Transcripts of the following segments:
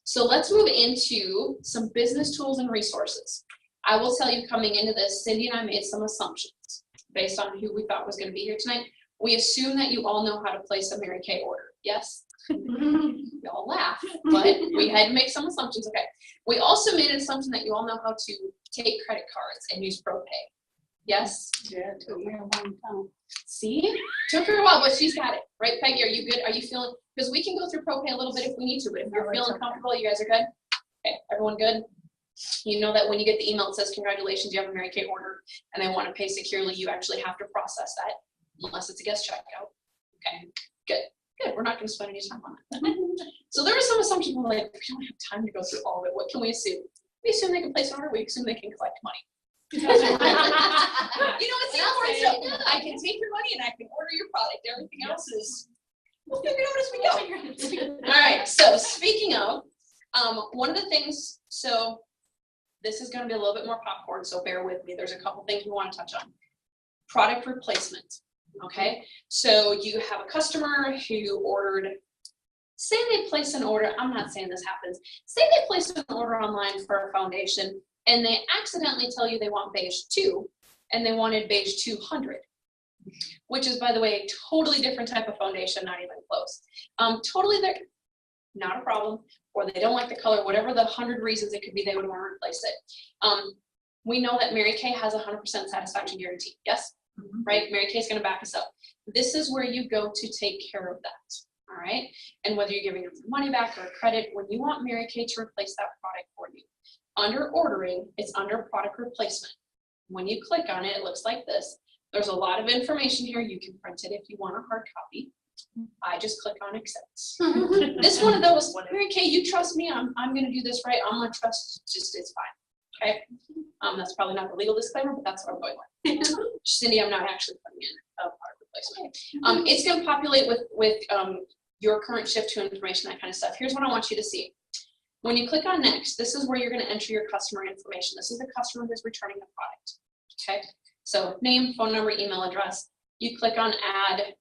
So let's move into some business tools and resources. I will tell you, coming into this, Cindy and I made some assumptions based on who we thought was going to be here tonight. We assume that you all know how to place a Mary Kay order. Yes? Y'all laugh, but we had to make some assumptions. Okay. We also made an assumption that you all know how to take credit cards and use ProPay. Yes? Yeah, it took me a long time. See? Took her a while, but she's got it. Right, Peggy? Are you good? Are you feeling? Because we can go through ProPay a little bit if we need to, but if you're feeling comfortable, you guys are good? Okay. Everyone good? You know that when you get the email that says, congratulations, you have a Mary Kay order, and they want to pay securely, you actually have to process that, unless it's a guest checkout. Okay, good. Good, we're not going to spend any time on that. So there were some assumptions, we're like, we don't have time to go through all of it. What can we assume? We assume they can place an order, we assume they can collect money. You know, it's the important stuff. I can take your money and I can order your product. Everything else is, we'll figure it out as we go. All right, so speaking of, one of the things, so this is going to be a little bit more popcorn, so bear with me. There's a couple things we want to touch on. Product replacement, okay? So you have a customer who ordered, say they place an order, I'm not saying this happens, say they placed an order online for a foundation and they accidentally tell you they want beige 2 and they wanted beige 200, which is, by the way, a totally different type of foundation, not even close. Totally, not a problem, or they don't like the color, whatever the 100 reasons it could be, they would want to replace it. We know that Mary Kay has a 100% satisfaction guarantee, yes? Mm-hmm. Right? Mary Kay is going to back us up. This is where you go to take care of that, all right? And whether you're giving them money back or credit, when you want Mary Kay to replace that product for you, under ordering, it's under product replacement. When you click on it, it looks like this. There's a lot of information here. You can print it if you want a hard copy. I just click on accept. This one of those, Mary Kay, you trust me, I'm going to do this right. I'm going to trust, just it's fine. Okay? That's probably not the legal disclaimer, but that's what I'm going with. Cindy, I'm not actually putting in a product replacement. It's going to populate with your current shift to information, that kind of stuff. Here's what I want you to see. When you click on next, this is where you're going to enter your customer information. This is the customer who's returning the product. Okay? So name, phone number, email address. You click on add.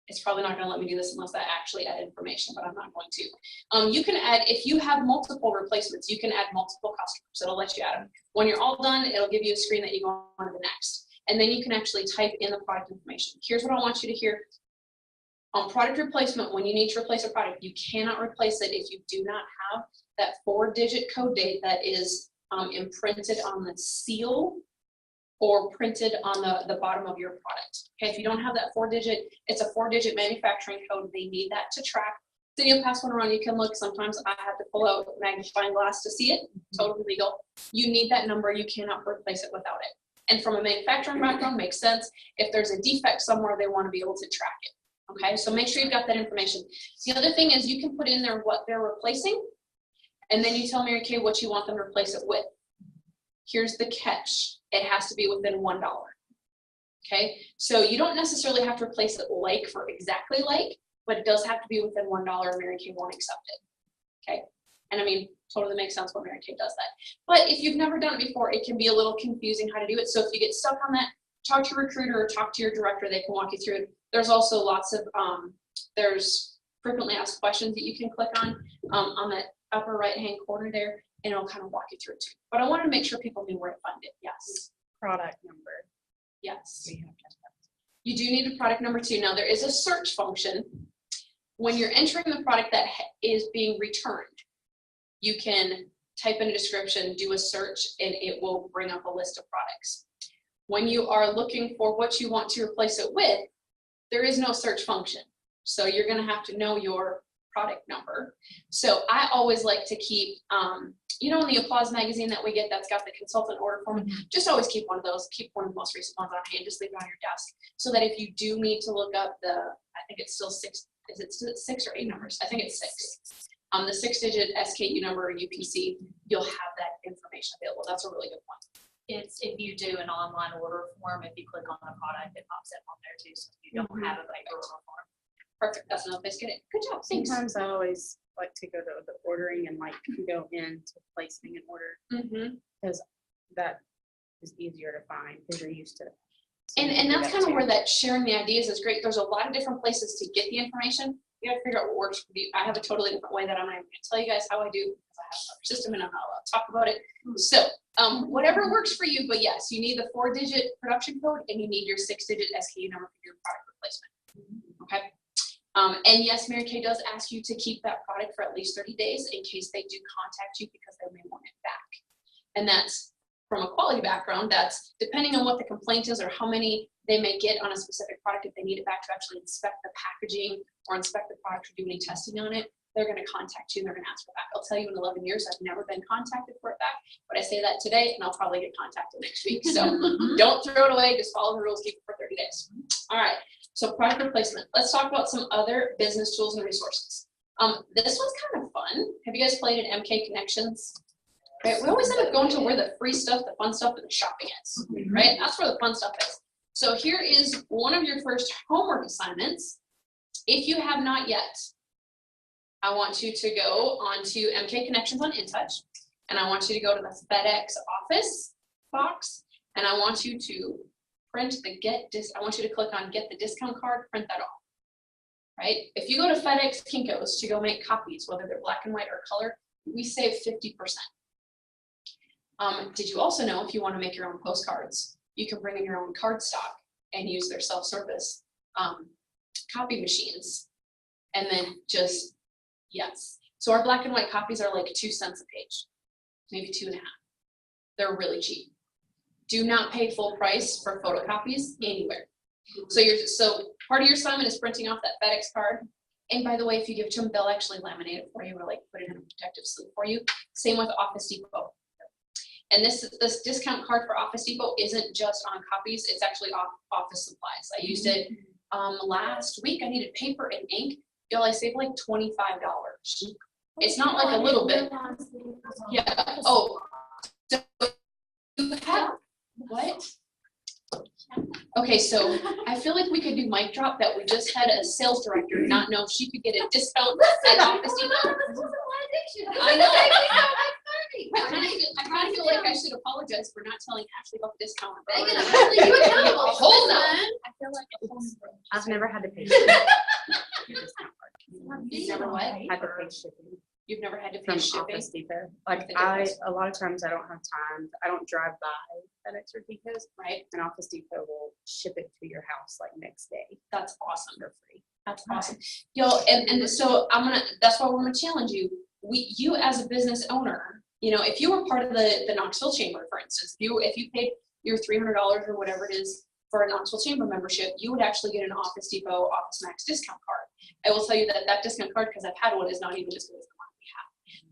It's probably not going to let me do this unless I actually add information, but I'm not going to. You can add, if you have multiple replacements, you can add multiple customers. It'll let you add them. When you're all done, it'll give you a screen that you go on to the next. And then you can actually type in the product information. Here's what I want you to hear. On product replacement, when you need to replace a product, you cannot replace it if you do not have that 4-digit code date that is imprinted on the seal or printed on the bottom of your product. Okay, if you don't have that 4-digit, it's a 4-digit manufacturing code. They need that to track. So you'll pass one around, you can look. Sometimes I have to pull out a magnifying glass to see it. Totally legal. You need that number. You cannot replace it without it. And from a manufacturing background, makes sense. If there's a defect somewhere, they want to be able to track it. Okay, so make sure you've got that information. The other thing is you can put in there what they're replacing, and then you tell Mary Kay what you want them to replace it with. Here's the catch. It has to be within $1. Okay, so you don't necessarily have to replace it like for exactly like, but it does have to be within $1 or Mary Kay won't accept it. Okay, and I mean, totally makes sense when Mary Kay does that. But if you've never done it before, it can be a little confusing how to do it. So if you get stuck on that, talk to your recruiter or talk to your director. They can walk you through it. There's also lots of, there's frequently asked questions that you can click on that upper right-hand corner there, and it'll kind of walk you through it too. But I wanted to make sure people knew where to find it. Yes. Product number. Yes. You do need a product number too. Now there is a search function. When you're entering the product that is being returned, you can type in a description, do a search, and it will bring up a list of products. When you are looking for what you want to replace it with, there is no search function. So you're going to have to know your product number. So I always like to keep, you know, in the Applause magazine that we get that's got the consultant order form, just always keep one of those, keep one of the most recent ones on hand, just leave it on your desk. So that if you do need to look up I think it's still 6, is it 6 or 8 numbers? I think it's 6. The 6-digit SKU number or UPC, you'll have that information available. That's a really good one. It's if you do an online order form, if you click on the product, it pops up on there too. So if you don't have a paper order form. Perfect. That's another place to get it. Good job. Thanks. Sometimes I always like to go to the ordering and like go into placing an order because that is easier to find because you're used to it. And that's kind of where that sharing the ideas is great. There's a lot of different places to get the information. You gotta figure out what works for you. I have a totally different way that I'm not even gonna tell you guys how I do because I have another system and I'm not allowed to talk about it. So, whatever works for you, but yes, you need the 4-digit production code and you need your 6-digit SKU number for your product replacement. Okay. And yes, Mary Kay does ask you to keep that product for at least 30 days in case they do contact you because they may want it back. And that's from a quality background, that's depending on what the complaint is or how many they may get on a specific product. If they need it back to actually inspect the packaging or inspect the product or do any testing on it, they're going to contact you and they're going to ask for it back. I'll tell you in 11 years, I've never been contacted for it back, but I say that today and I'll probably get contacted next week. So don't throw it away, just follow the rules, keep it for 30 days. All right, so product replacement. Let's talk about some other business tools and resources. This one's kind of fun. Have you guys played at MK Connections? Right, we always end up going to where the free stuff, the fun stuff, and the shopping is, right? That's where the fun stuff is. So here is one of your first homework assignments. If you have not yet, I want you to go onto MK Connections on InTouch, and I want you to go to the FedEx office box, and I want you to print the I want you to click on get the discount card, print that off, right? If you go to FedEx Kinko's to go make copies, whether they're black and white or color, we save 50%. Did you also know if you want to make your own postcards, you can bring in your own card stock and use their self-service copy machines, and then just, yes. So our black and white copies are like 2 cents a page, maybe 2.5. They're really cheap. Do not pay full price for photocopies anywhere. So part of your assignment is printing off that FedEx card. And by the way, if you give it to them, they'll actually laminate it for you or like put it in a protective sleeve for you. Same with Office Depot. And this discount card for Office Depot isn't just on copies, it's actually off office supplies. I used it last week. I needed paper and ink. Y'all, I saved like $25. It's not like a little bit. Yeah. Oh, so you have what? Okay, so I feel like we could do mic drop that we just had a sales director not know if she could get a discount at Office Depot. I know. I kind of feel like I should apologize for not telling Ashley about the discount. Hold on. I feel like I've never had to pay You've never what? had to pay shipping You've never had to pay from shipping? Office Depot. Like The difference. a lot of times I don't have time. I don't drive by FedEx or Depot's, Right. and Office Depot will ship it to your house like next day That's awesome. for free. That's awesome. Yo, and so that's why we're gonna challenge you. You as a business owner, you know, if you were part of the Knoxville Chamber, for instance, if you paid your $300 or whatever it is for a Knoxville Chamber membership, you would actually get an Office Depot Office Max discount card. I will tell you that discount card, because I've had one, is not even as good as the one we have.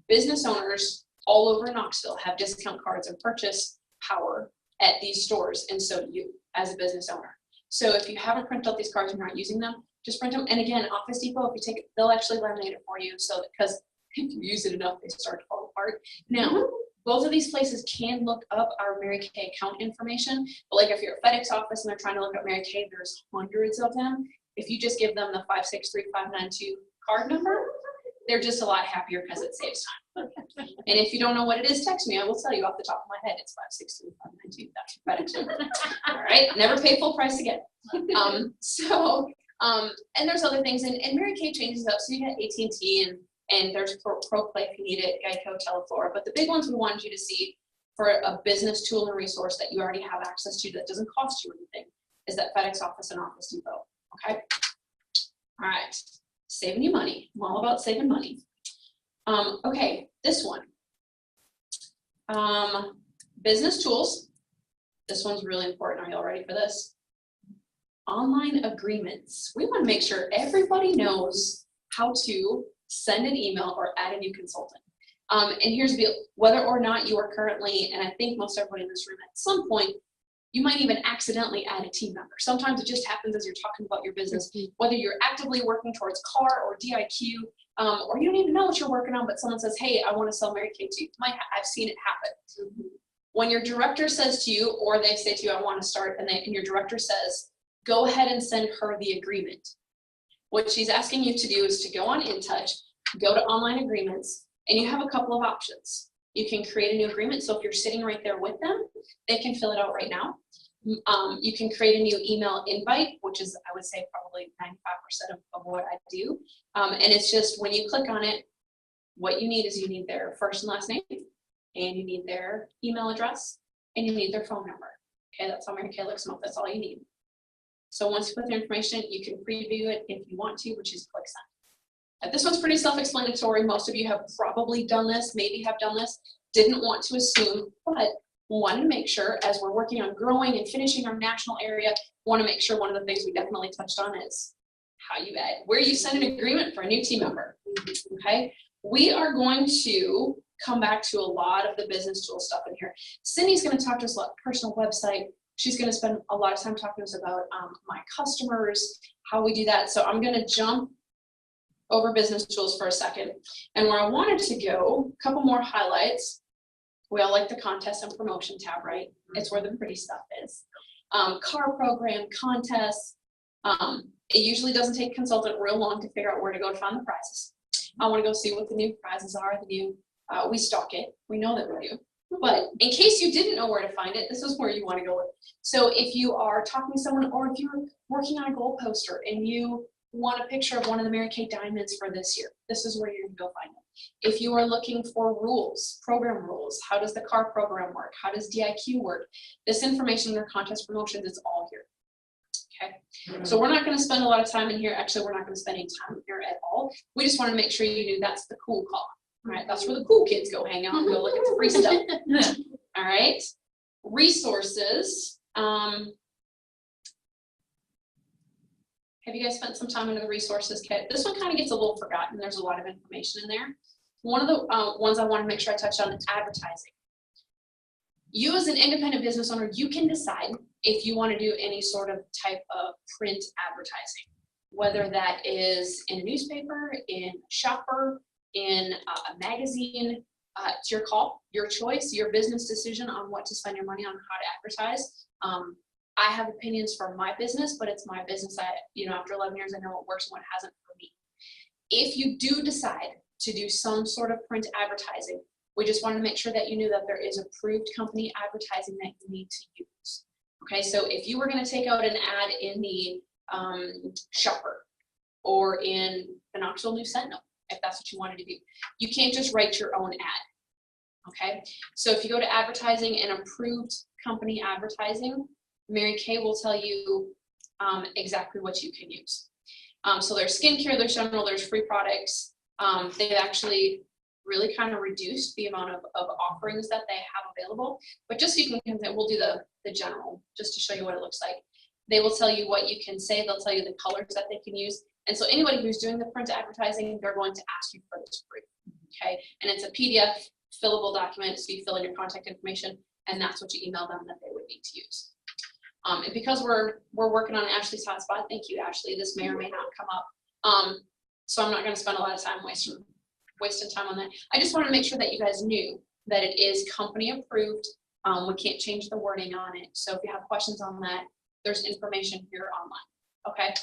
Business owners all over Knoxville have discount cards and purchase power at these stores, and so do you as a business owner. So if you haven't printed out these cards and you're not using them, just print them. And again, Office Depot, if you take it, they'll actually laminate it for you, so because if you use it enough, they start to fall apart. Now, both of these places can look up our Mary Kay account information, but like if you're a FedEx office and they're trying to look up Mary Kay, there's hundreds of them. If you just give them the 563592 card number, they're just a lot happier because it saves time. And if you don't know what it is, text me. I will tell you off the top of my head. It's 563592. That's your FedEx number. All right, never pay full price again. And there's other things, and Mary Kay changes up. So you got AT&T and there's ProPlay if you need it, Geico, Teleflora. But the big ones we wanted you to see for a business tool and resource that you already have access to that doesn't cost you anything is that FedEx Office and Office Depot. Okay. All right. Saving you money. I'm all about saving money. Okay, this one. Business tools. This one's really important. Are y'all ready for this? Online agreements. We want to make sure everybody knows how to send an email or add a new consultant. And here's the deal. Whether or not you are currently, and I think most everybody in this room at some point, you might even accidentally add a team member. Sometimes it just happens as you're talking about your business, whether you're actively working towards CAR or DIQ, or you don't even know what you're working on, but someone says, hey, I want to sell Mary Kay to you. I've seen it happen. When your director says to you, or they say to you, I want to start, and your director says, go ahead and send her the agreement. What she's asking you to do is to go on InTouch, go to online agreements, and you have a couple of options. You can create a new agreement. So if you're sitting right there with them, they can fill it out right now. You can create a new email invite, which is, I would say, probably 95% of what I do. And it's just when you click on it, what you need is you need their first and last name, and you need their email address, and you need their phone number. Okay, that's how Mary Kay looks them up. That's all you need. So once you put their information, you can preview it if you want to, which is click send. This one's pretty self-explanatory. Most of you have probably done this, maybe have done this, didn't want to assume, but wanted to make sure as we're working on growing and finishing our national area, want to make sure one of the things we definitely touched on is how you add, where you send an agreement for a new team member. Okay, we are going to come back to a lot of the business tool stuff in here. Cindy's going to talk to us about personal website. She's going to spend a lot of time talking to us about my customers, how we do that. So I'm going to jump over business tools for a second. And where I wanted to go, a couple more highlights. We all like the contest and promotion tab, right? It's where the pretty stuff is. Car program, contests. It usually doesn't take a consultant real long to figure out where to go to find the prizes. I want to go see what the new prizes are, the new, we stock it. We know that we do. But in case you didn't know where to find it, this is where you want to go with. So if you are talking to someone, or if you're working on a goal poster and you want a picture of one of the Mary Kay diamonds for this year, this is where you're going to go find them. If you are looking for rules, program rules, how does the car program work? How does DIQ work? This information in your contest promotions is all here. Okay, so we're not going to spend a lot of time in here. Actually, we're not going to spend any time here at all. We just want to make sure you knew that's the cool column. Right, that's where the cool kids go hang out and go look at the free stuff. All right, resources. Have you guys spent some time into the resources kit? This one kind of gets a little forgotten. There's a lot of information in there. One of the ones I want to make sure I touch on is advertising. You as an independent business owner, you can decide if you want to do any sort of type of print advertising, whether that is in a newspaper, in a shopper, in a magazine. It's your call, your choice, your business decision on what to spend your money on, how to advertise. I have opinions for my business, but it's my business. After 11 years, I know what works and what hasn't for me. If you do decide to do some sort of print advertising, we just wanted to make sure that you knew that there is approved company advertising that you need to use. Okay, so if you were going to take out an ad in the shopper or in the Knoxville News Sentinel, if that's what you wanted to do, you can't just write your own ad. Okay, so if you go to advertising and approved company advertising, Mary Kay will tell you exactly what you can use. So there's skincare, there's general, there's free products. They've actually really kind of reduced the amount of offerings that they have available. But just so you can, we'll do the general, just to show you what it looks like. They will tell you what you can say. They'll tell you the colors that they can use. And so anybody who's doing the print advertising, they're going to ask you for this proof, okay? And it's a PDF fillable document, so you fill in your contact information, and that's what you email them that they would need to use. And because we're working on Ashley's hotspot, thank you, Ashley, this may or may not come up. So I'm not gonna spend a lot of time wasting time on that. I just wanted to make sure that you guys knew that it is company approved. We can't change the wording on it. So if you have questions on that, there's information here online, okay?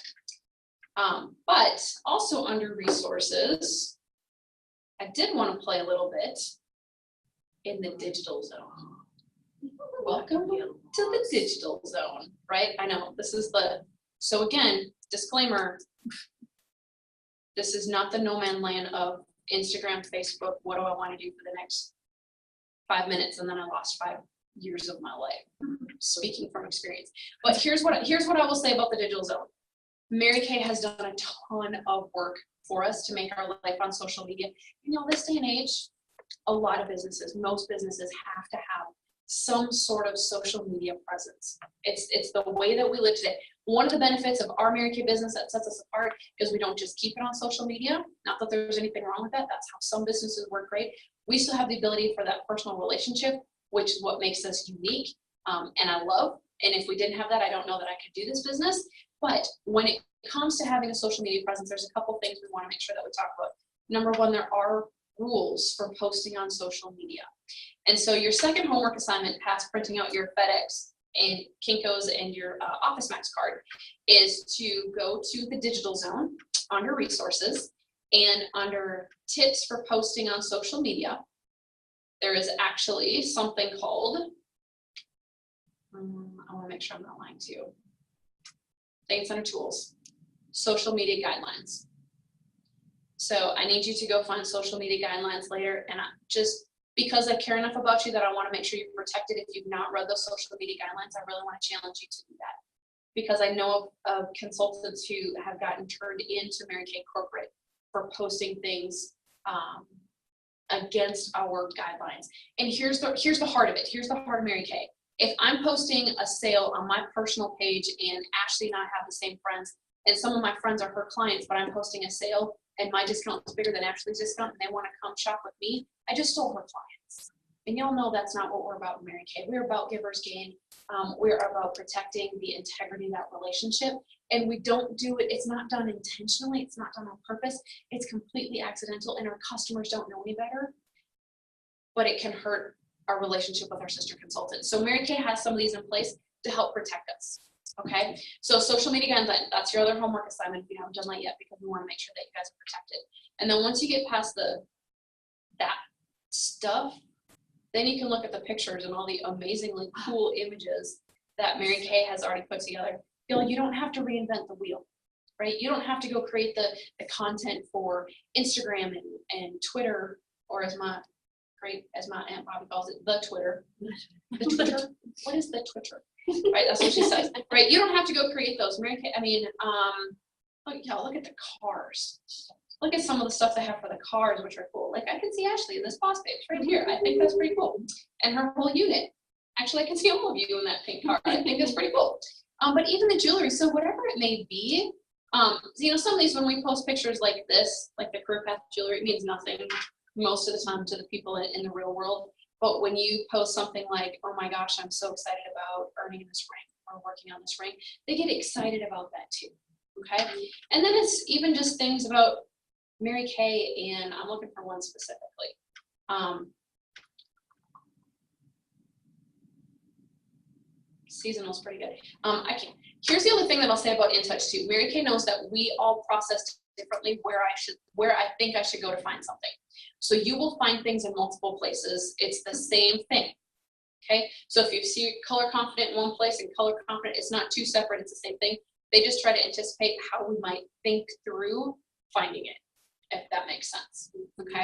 But also under resources, I did want to play a little bit in the digital zone. Welcome to the digital zone, right? I know this is so again, disclaimer, this is not the no man land of Instagram, Facebook, what do I want to do for the next 5 minutes, and then I lost 5 years of my life, speaking from experience. But here's what I will say about the digital zone. Mary Kay has done a ton of work for us to make our life on social media. This day and age, a lot of businesses, most businesses have to have some sort of social media presence. It's the way that we live today. One of the benefits of our Mary Kay business that sets us apart is we don't just keep it on social media. Not that there's anything wrong with that. That's how some businesses work great. We still have the ability for that personal relationship, which is what makes us unique, and I love. And if we didn't have that, I don't know that I could do this business. But when it comes to having a social media presence, there's a couple things we want to make sure that we talk about. Number one, there are rules for posting on social media. And so your second homework assignment, past printing out your FedEx and Kinko's and your Office Max card, is to go to the digital zone under resources, and under tips for posting on social media, there is actually something called I want to make sure I'm not lying to you. Data center tools, social media guidelines. So I need you to go find social media guidelines later, and just because I care enough about you that I want to make sure you're protected. If you've not read those social media guidelines, I really want to challenge you to do that. Because I know of consultants who have gotten turned into Mary Kay Corporate for posting things against our guidelines. And here's the heart of it. Here's the heart of Mary Kay. If I'm posting a sale on my personal page and Ashley and I have the same friends, and some of my friends are her clients, but I'm posting a sale and my discount is bigger than Ashley's discount and they want to come shop with me, I just stole her clients. And y'all know that's not what we're about in Mary Kay. We're about givers gain. We're about protecting the integrity of that relationship. And we don't do it, it's not done intentionally, it's not done on purpose, it's completely accidental, and our customers don't know any better, but it can hurt our relationship with our sister consultants. So Mary Kay has some of these in place to help protect us. Okay, so social media guidelines, that's your other homework assignment if you haven't done that yet, because we want to make sure that you guys are protected. And then once you get past that stuff, then you can look at the pictures and all the amazingly cool images that Mary Kay has already put together. You don't have to reinvent the wheel, right? You don't have to go create the content for Instagram and Twitter, or as my Aunt Bobby calls it, the Twitter. The Twitter? What is the Twitter? Right, that's what she says. Right, you don't have to go create those. Mary Kay, look at the cars. Look at some of the stuff they have for the cars, which are cool. Like, I can see Ashley in this boss page right here. I think that's pretty cool. And her whole unit. Actually, I can see all of you in that pink car. I think that's pretty cool. But even the jewelry, so whatever it may be, some of these, when we post pictures like this, like the career path jewelry, it means nothing most of the time to the people in the real world. But when you post something like, oh my gosh, I'm so excited about earning this rank or working on this rank, they get excited about that too, okay? And then it's even just things about Mary Kay, and I'm looking for one specifically. Seasonal's pretty good. Here's the other thing that I'll say about InTouch too. Mary Kay knows that we all process differently where I think I should go to find something. So you will find things in multiple places. It's the same thing. Okay, so if you see color confident in one place and color confident, it's not two separate, it's the same thing. They just try to anticipate how we might think through finding it, if that makes sense. Okay,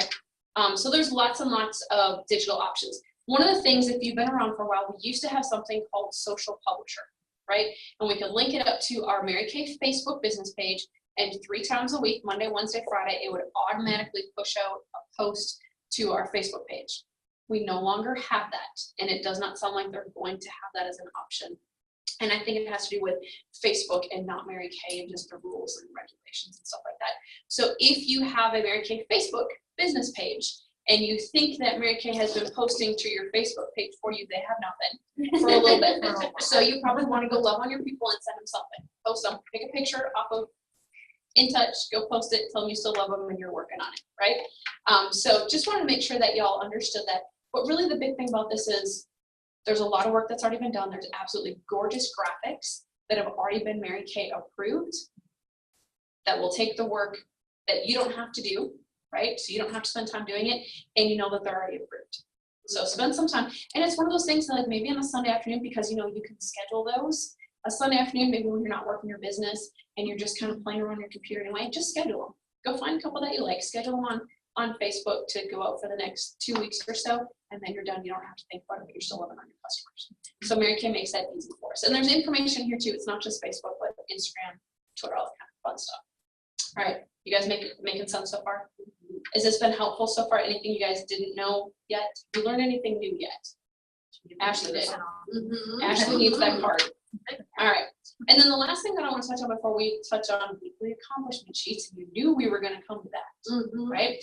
so there's lots and lots of digital options. One of the things, if you've been around for a while, we used to have something called Social Publisher, right? And we could link it up to our Mary Kay Facebook business page, and 3 times a week, Monday, Wednesday, Friday, it would automatically push out a post to our Facebook page. We no longer have that, and it does not sound like they're going to have that as an option. And I think it has to do with Facebook and not Mary Kay, and just the rules and regulations and stuff like that. So if you have a Mary Kay Facebook business page, and you think that Mary Kay has been posting to your Facebook page for you, they have not been for a little bit. So you probably want to go love on your people and send them something. Post them, take a picture off of InTouch, go post it, tell them you still love them and you're working on it, right? So just want to make sure that y'all understood that. But really the big thing about this is there's a lot of work that's already been done. There's absolutely gorgeous graphics that have already been Mary Kay approved that will take the work that you don't have to do, right? So you don't have to spend time doing it, and you know that they're already approved. So spend some time. And it's one of those things that, like, maybe on a Sunday afternoon, because you can schedule those. A Sunday afternoon, maybe when you're not working your business and you're just kind of playing around your computer anyway, just schedule them. Go find a couple that you like, schedule them on Facebook to go out for the next 2 weeks or so, and then you're done. You don't have to think about it, but you're still loving on your customers. So Mary Kay makes that easy for us. And there's information here too. It's not just Facebook, but Instagram, Twitter, all that kind of fun stuff. All right, you guys making sense so far? Has this been helpful so far? Anything you guys didn't know yet? Did you learn anything new yet? Ashley did. Ashley needs that card. All right. And then the last thing that I want to touch on before we touch on weekly accomplishment sheets, and you knew we were going to come to that, right?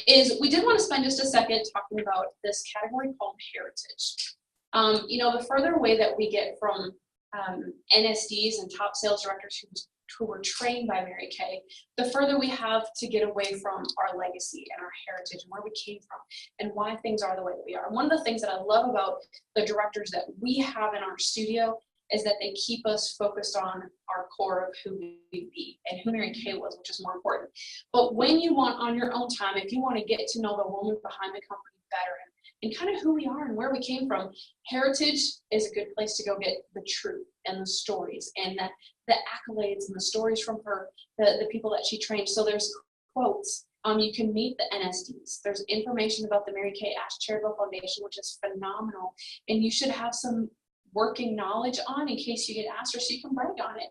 Is we did want to spend just a second talking about this category called heritage. The further away that we get from NSDs and top sales directors who were trained by Mary Kay, the further we have to get away from our legacy and our heritage and where we came from and why things are the way that we are. One of the things that I love about the directors that we have in our studio is that they keep us focused on our core of who we be and who Mary Kay was, which is more important. But when you want, on your own time, if you want to get to know the woman behind the company better and kind of who we are and where we came from. Heritage is a good place to go get the truth and the stories and the accolades and the stories from her, the people that she trained. So there's quotes. You can meet the NSDs. There's information about the Mary Kay Ash Charitable Foundation, which is phenomenal. And you should have some working knowledge on in case you get asked, or so you can brag on it.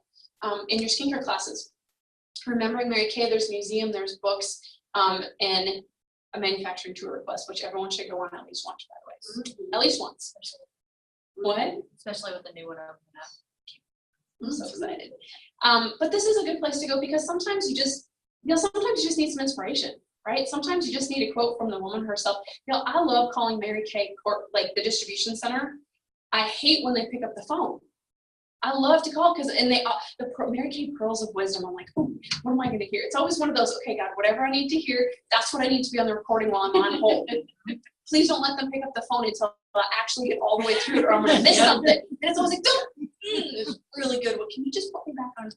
In your skincare classes. Remembering Mary Kay, there's a museum, there's books, and a manufacturing tour request, which everyone should go on at least once, by the way. At least once. What? Especially with the new one opening up. I'm so excited. But this is a good place to go because sometimes you just need some inspiration, right? Sometimes you just need a quote from the woman herself. I love calling Mary Kay, like the distribution center. I hate when they pick up the phone. I love to call because, and the Mary Kay Pearls of Wisdom, I'm like, oh, what am I going to hear? It's always one of those, okay, God, whatever I need to hear, that's what I need to be on the recording while I'm on hold. Please don't let them pick up the phone until I actually get all the way through it, or I'm going to miss something. And it's always like, it's really good. Well, can you just put me back on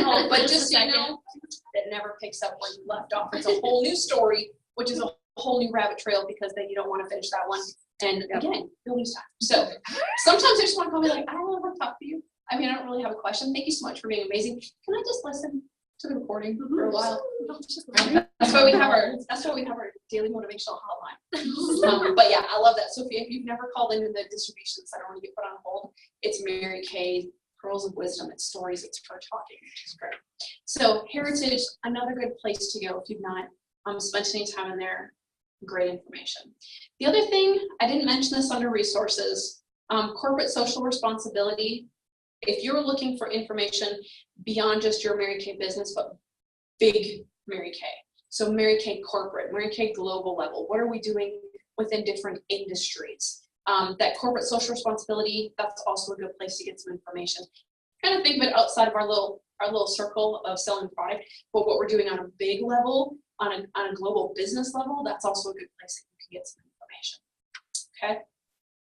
hold? But just so you know, it never picks up where you left off. It's a whole new story, which is a whole new rabbit trail because then you don't want to finish that one. And again, you'll lose time. So sometimes I just want to call me like, I don't really want to talk to you. I mean, I don't really have a question. Thank you so much for being amazing. Can I just listen to the recording for a while? That's why we have our daily motivational hotline. But yeah, I love that. Sophia, if you've never called into the distribution center when you get put on hold, it's Mary Kay, Pearls of Wisdom. It's stories. It's her talking, which is great. So Heritage, another good place to go if you've not spent any time in there. Great information. The other thing, I didn't mention this under resources, corporate social responsibility. If you're looking for information beyond just your Mary Kay business, but big Mary Kay. So Mary Kay corporate, Mary Kay global level, what are we doing within different industries? That corporate social responsibility, that's also a good place to get some information. Kind of think of it outside of our little circle of selling product, but what we're doing on a big level, on a global business level, that's also a good place that you can get some information. Okay.